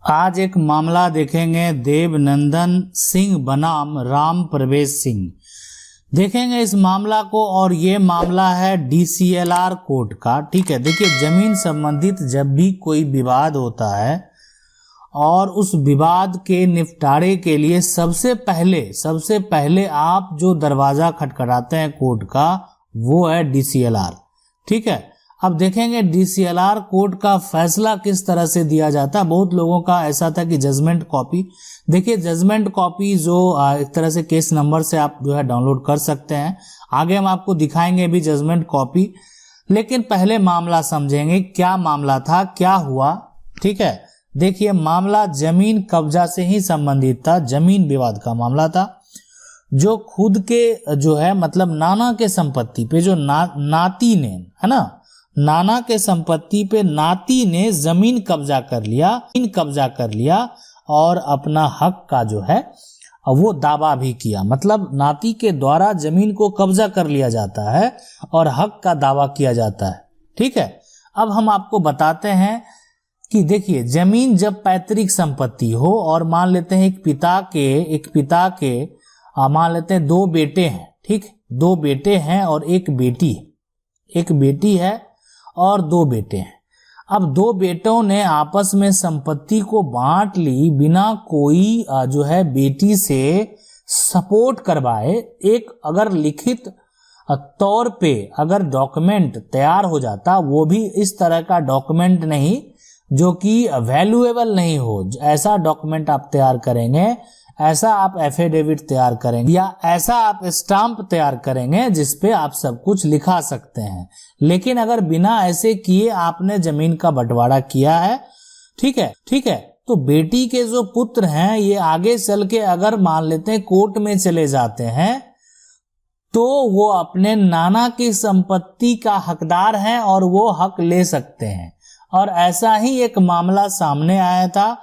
आज एक मामला देखेंगे देवनंदन सिंह बनाम राम प्रवेश सिंह। देखेंगे इस मामला को, और ये मामला है DCLR कोर्ट का। ठीक है, देखिए जमीन संबंधित जब भी कोई विवाद होता है और उस विवाद के निपटारे के लिए सबसे पहले आप जो दरवाजा खटखटाते हैं कोर्ट का, वो है DCLR। ठीक है, अब देखेंगे DCLR कोर्ट का फैसला किस तरह से दिया जाता है। बहुत लोगों का ऐसा था कि जजमेंट कॉपी, देखिए जजमेंट कॉपी जो एक तरह से केस नंबर से आप जो है डाउनलोड कर सकते हैं। आगे हम आपको दिखाएंगे भी जजमेंट कॉपी, लेकिन पहले मामला समझेंगे क्या मामला था, क्या हुआ। ठीक है, देखिए मामला जमीन कब्जा से ही संबंधित था, जमीन विवाद का मामला था। जो खुद के जो है मतलब नाना के संपत्ति पे जो नाती ने, है ना, नाना के संपत्ति पे नाती ने जमीन कब्जा कर लिया और अपना हक का जो है वो दावा भी किया। मतलब नाती के द्वारा जमीन को कब्जा कर लिया जाता है और हक का दावा किया जाता है। ठीक है, अब हम आपको बताते हैं कि देखिए जमीन जब पैतृक संपत्ति हो और मान लेते हैं एक पिता के मान लेते हैं दो बेटे हैं। ठीक, दो बेटे हैं और एक बेटी है और दो बेटे हैं। अब दो बेटों ने आपस में संपत्ति को बांट ली बिना कोई जो है बेटी से सपोर्ट करवाए। एक अगर लिखित तौर पे अगर डॉक्यूमेंट तैयार हो जाता, वो भी इस तरह का डॉक्यूमेंट नहीं जो कि वैल्यूएबल नहीं हो, ऐसा डॉक्यूमेंट आप तैयार करेंगे, ऐसा आप एफिडेविट तैयार करेंगे या ऐसा आप स्टाम्प तैयार करेंगे जिसपे आप सब कुछ लिखा सकते हैं। लेकिन अगर बिना ऐसे किए आपने जमीन का बंटवारा किया है, ठीक है, तो बेटी के जो पुत्र हैं ये आगे चल के अगर मान लेते हैं कोर्ट में चले जाते हैं तो वो अपने नाना की संपत्ति का हकदार हैं और वो हक ले सकते हैं। और ऐसा ही एक मामला सामने आया था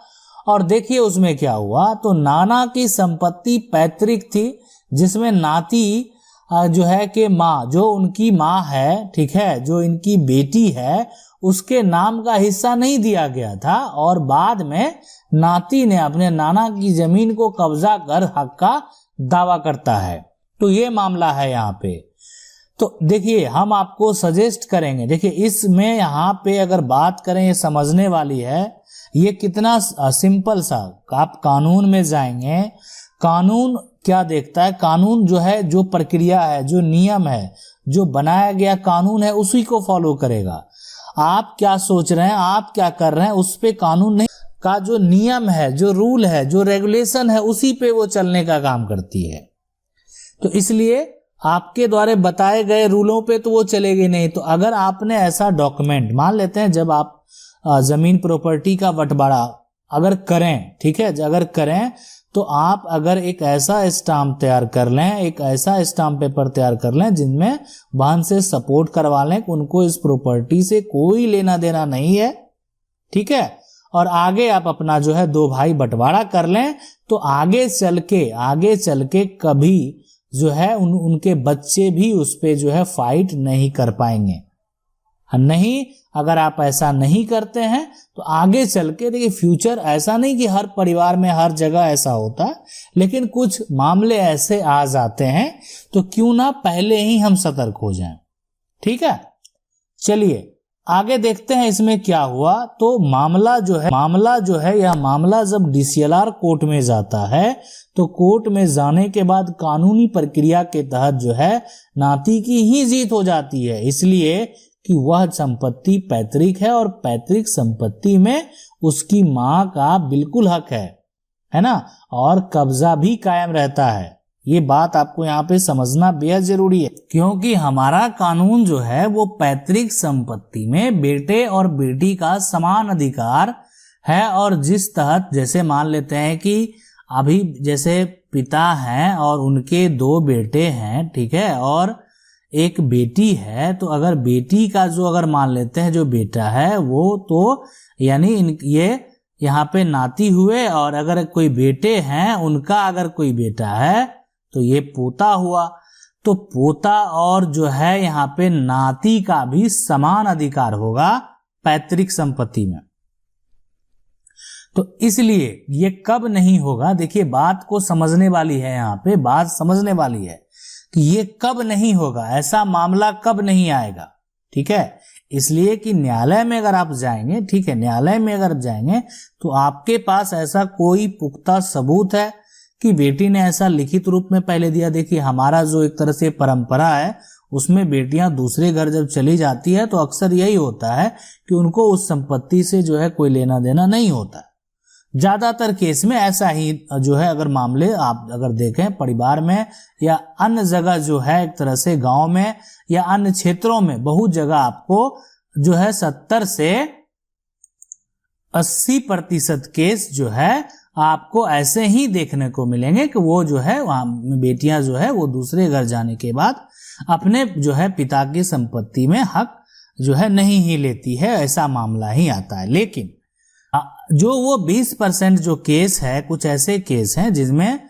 और देखिए उसमें क्या हुआ। तो नाना की संपत्ति पैतृक थी जिसमें नाती जो है कि माँ, जो उनकी माँ है, ठीक है, जो इनकी बेटी है, उसके नाम का हिस्सा नहीं दिया गया था और बाद में नाती ने अपने नाना की जमीन को कब्जा कर हक का दावा करता है। तो ये मामला है यहाँ पे। तो देखिए हम आपको सजेस्ट करेंगे, देखिए इसमें यहाँ पे अगर बात करें ये समझने वाली है, ये कितना सिंपल सा। आप कानून में जाएंगे, कानून क्या देखता है, कानून जो है, जो प्रक्रिया है, जो नियम है, जो बनाया गया कानून है, उसी को फॉलो करेगा। आप क्या सोच रहे हैं, आप क्या कर रहे हैं, उस पे कानून नहीं का जो नियम है, जो रूल है, जो रेगुलेशन है, उसी पे वो चलने का काम करती है। तो इसलिए आपके द्वारा बताए गए रूलों पे तो वो चलेगी नहीं। तो अगर आपने ऐसा डॉक्यूमेंट, मान लेते हैं जब आप जमीन प्रॉपर्टी का बंटवारा अगर करें, ठीक है, अगर करें तो आप अगर एक ऐसा स्टाम्प तैयार कर लें, एक ऐसा स्टाम्प पेपर तैयार कर लें जिनमें बहन से सपोर्ट करवा लें कि उनको इस प्रॉपर्टी से कोई लेना देना नहीं है, ठीक है, और आगे आप अपना जो है दो भाई बंटवारा कर लें, तो आगे चल के कभी जो है उनके बच्चे भी उस पे जो है फाइट नहीं कर पाएंगे। नहीं, अगर आप ऐसा नहीं करते हैं तो आगे चल के देखिए फ्यूचर, ऐसा नहीं कि हर परिवार में हर जगह ऐसा होता है, लेकिन कुछ मामले ऐसे आ जाते हैं, तो क्यों ना पहले ही हम सतर्क हो जाएं। ठीक है, चलिए आगे देखते हैं इसमें क्या हुआ। तो मामला जो है यह मामला जब DCLR कोर्ट में जाता है तो कोर्ट में जाने के बाद कानूनी प्रक्रिया के तहत जो है नाती की ही जीत हो जाती है, इसलिए कि वह संपत्ति पैतृक है और पैतृक संपत्ति में उसकी माँ का बिल्कुल हक है ना, और कब्जा भी कायम रहता है। ये बात आपको यहाँ पे समझना बेहद जरूरी है, क्योंकि हमारा कानून जो है वो पैतृक संपत्ति में बेटे और बेटी का समान अधिकार है। और जिस तहत जैसे मान लेते हैं कि अभी जैसे पिता हैं और उनके दो बेटे हैं, ठीक है, और एक बेटी है, तो अगर बेटी का जो अगर मान लेते हैं जो बेटा है वो तो यानी ये यहाँ पे नाती हुए, और अगर कोई बेटे हैं उनका अगर कोई बेटा है तो ये पोता हुआ। तो पोता और जो है यहाँ पे नाती का भी समान अधिकार होगा पैतृक संपत्ति में। तो इसलिए ये कब नहीं होगा, देखिए बात को समझने वाली है, यहाँ पे बात समझने वाली है कि ये कब नहीं होगा, ऐसा मामला कब नहीं आएगा। ठीक है, इसलिए कि न्यायालय में अगर आप जाएंगे, ठीक है, न्यायालय में अगर जाएंगे तो आपके पास ऐसा कोई पुख्ता सबूत है कि बेटी ने ऐसा लिखित रूप में पहले दिया। देखिए हमारा जो एक तरह से परंपरा है उसमें बेटियां दूसरे घर जब चली जाती है तो अक्सर यही होता है कि उनको उस संपत्ति से जो है कोई लेना देना नहीं होता। ज्यादातर केस में ऐसा ही जो है, अगर मामले आप अगर देखें परिवार में या अन्य जगह जो है एक तरह से गांव में या अन्य क्षेत्रों में, बहुत जगह आपको जो है 70 से 80% केस जो है आपको ऐसे ही देखने को मिलेंगे कि वो जो है वहां बेटियां जो है वो दूसरे घर जाने के बाद अपने जो है पिता की संपत्ति में हक जो है नहीं ही लेती है, ऐसा मामला ही आता है। लेकिन जो वो 20% जो केस है, कुछ ऐसे केस हैं जिसमें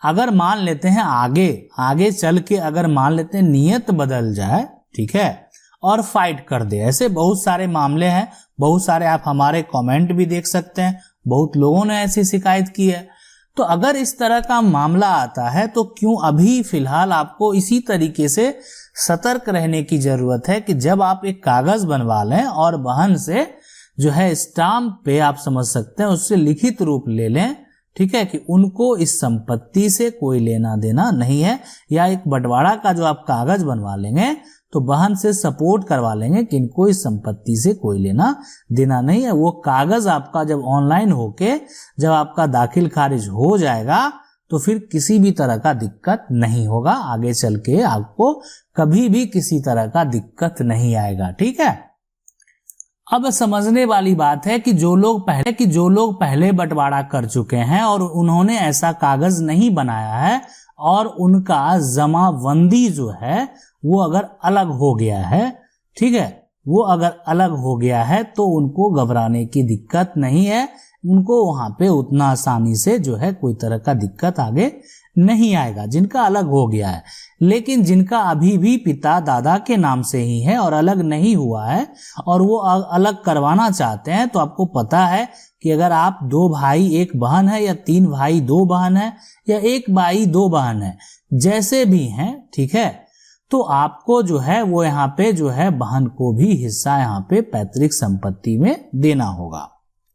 अगर मान लेते हैं आगे चल के अगर मान लेते हैं नियत बदल जाए, ठीक है, और फाइट कर दे, ऐसे बहुत सारे मामले हैं, बहुत सारे आप हमारे कमेंट भी देख सकते हैं, बहुत लोगों ने ऐसी शिकायत की है। तो अगर इस तरह का मामला आता है तो क्यों अभी फिलहाल आपको इसी तरीके से सतर्क रहने की जरूरत है कि जब आप एक कागज बनवा लें और बहन से जो है स्टाम्प पे आप समझ सकते हैं उससे लिखित रूप ले लें, ठीक है, कि उनको इस संपत्ति से कोई लेना देना नहीं है, या एक बंटवारा का जो आप कागज बनवा लेंगे तो बहन से सपोर्ट करवा लेंगे कि इनको इस संपत्ति से कोई लेना देना नहीं है। वो कागज आपका जब ऑनलाइन होके जब आपका दाखिल खारिज हो जाएगा तो फिर किसी भी तरह का दिक्कत नहीं होगा, आगे चल के आपको कभी भी किसी तरह का दिक्कत नहीं आएगा। ठीक है, अब समझने वाली बात है कि जो लोग पहले बंटवारा कर चुके हैं और उन्होंने ऐसा कागज नहीं बनाया है और उनका जमाबंदी जो है वो अगर अलग हो गया है, ठीक है, वो अगर अलग हो गया है तो उनको घबराने की दिक्कत नहीं है, उनको वहां पे उतना आसानी से जो है कोई तरह का दिक्कत आगे नहीं आएगा जिनका अलग हो गया है। लेकिन जिनका अभी भी पिता दादा के नाम से ही है और अलग नहीं हुआ है और वो अलग करवाना चाहते हैं, तो आपको पता है कि अगर आप 2 भाई 1 बहन है या 3 भाई 2 बहन है या 1 भाई 2 बहन है, जैसे भी हैं, ठीक है, तो आपको जो है वो यहाँ पे जो है बहन को भी हिस्सा यहाँ पे पैतृक संपत्ति में देना होगा।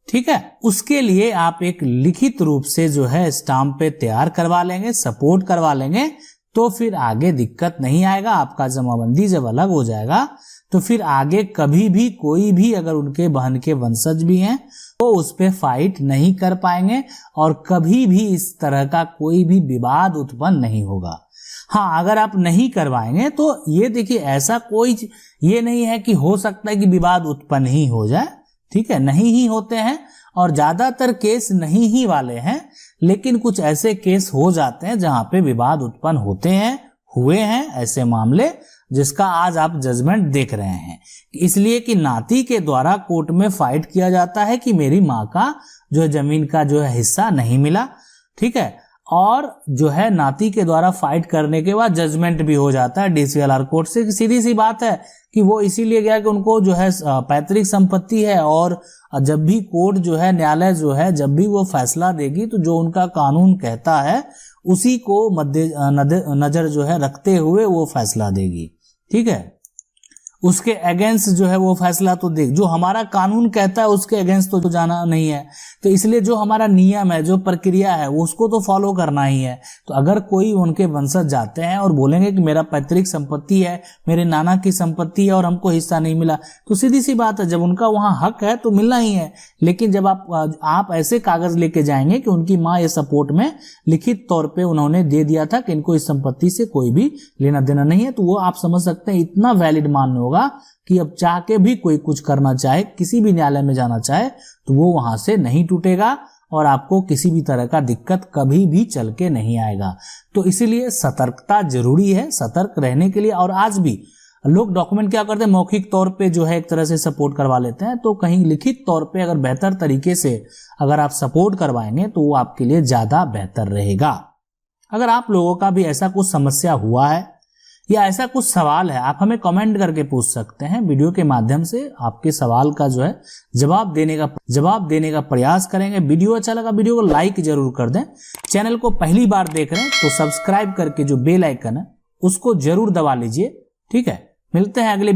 ठीक है, उसके लिए आप एक लिखित रूप से जो है स्टाम्प पे तैयार करवा लेंगे, सपोर्ट करवा लेंगे, तो फिर आगे दिक्कत नहीं आएगा। आपका जमाबंदी जब अलग हो जाएगा तो फिर आगे कभी भी कोई भी अगर उनके बहन के वंशज भी हैं तो उस पे फाइट नहीं कर पाएंगे और कभी भी इस तरह का कोई भी विवाद उत्पन्न नहीं होगा। हाँ, अगर आप नहीं करवाएंगे तो ये देखिए ऐसा कोई ये नहीं है कि हो सकता है कि विवाद उत्पन्न ही हो जाए, ठीक है, नहीं ही होते हैं और ज्यादातर केस नहीं ही वाले हैं, लेकिन कुछ ऐसे केस हो जाते हैं जहां पे विवाद उत्पन्न होते हैं, हुए हैं ऐसे मामले जिसका आज आप जजमेंट देख रहे हैं। इसलिए कि नाती के द्वारा कोर्ट में फाइट किया जाता है कि मेरी माँ का जो जमीन का जो है हिस्सा नहीं मिला, ठीक है, और जो है नाती के द्वारा फाइट करने के बाद जजमेंट भी हो जाता है डीसीएलआर कोर्ट से। सीधी सी बात है कि वो इसीलिए गया कि उनको जो है पैतृक संपत्ति है और जब भी कोर्ट जो है न्यायालय जो है जब भी वो फैसला देगी तो जो उनका कानून कहता है उसी को नजर जो है रखते हुए वो फैसला देगी। ठीक है, उसके अगेंस्ट जो है वो फैसला तो देख, जो हमारा कानून कहता है उसके अगेंस्ट तो जाना नहीं है। तो इसलिए जो हमारा नियम है, जो प्रक्रिया है, वो उसको तो फॉलो करना ही है। तो अगर कोई उनके वंशज जाते हैं और बोलेंगे कि मेरा पैतृक संपत्ति है, मेरे नाना की संपत्ति है और हमको हिस्सा नहीं मिला, तो सीधी सी बात है जब उनका वहां हक है तो मिलना ही है। लेकिन जब आप ऐसे कागज लेके जाएंगे कि उनकी माँ ये सपोर्ट में लिखित तौर पर उन्होंने दे दिया था कि इनको इस संपत्ति से कोई भी लेना देना नहीं है, तो वो आप समझ सकते हैं इतना वैलिड मान्य होगा कि अब चाह के भी कोई कुछ करना चाहे, किसी भी न्यायालय में जाना चाहे तो वो वहां से नहीं टूटेगा और आपको किसी भी तरह का दिक्कत कभी भी चल के नहीं आएगा। तो इसीलिए सतर्कता जरूरी है, सतर्क रहने के लिए। और आज भी लोग डॉक्यूमेंट क्या करते हैं, मौखिक तौर पे जो है एक तरह से सपोर्ट करवा लेते हैं, तो कहीं लिखित तौर पे अगर बेहतर तरीके से अगर आप सपोर्ट करवाएंगे तो वो आपके लिए ज्यादा बेहतर रहेगा। अगर आप लोगों का भी ऐसा कुछ समस्या हुआ है या ऐसा कुछ सवाल है, आप हमें कमेंट करके पूछ सकते हैं। वीडियो के माध्यम से आपके सवाल का जो है जवाब देने का प्रयास करेंगे। वीडियो अच्छा लगा वीडियो को लाइक जरूर कर दें। चैनल को पहली बार देख रहे हैं तो सब्सक्राइब करके जो बेल आइकन है उसको जरूर दबा लीजिए। ठीक है, मिलते हैं अगले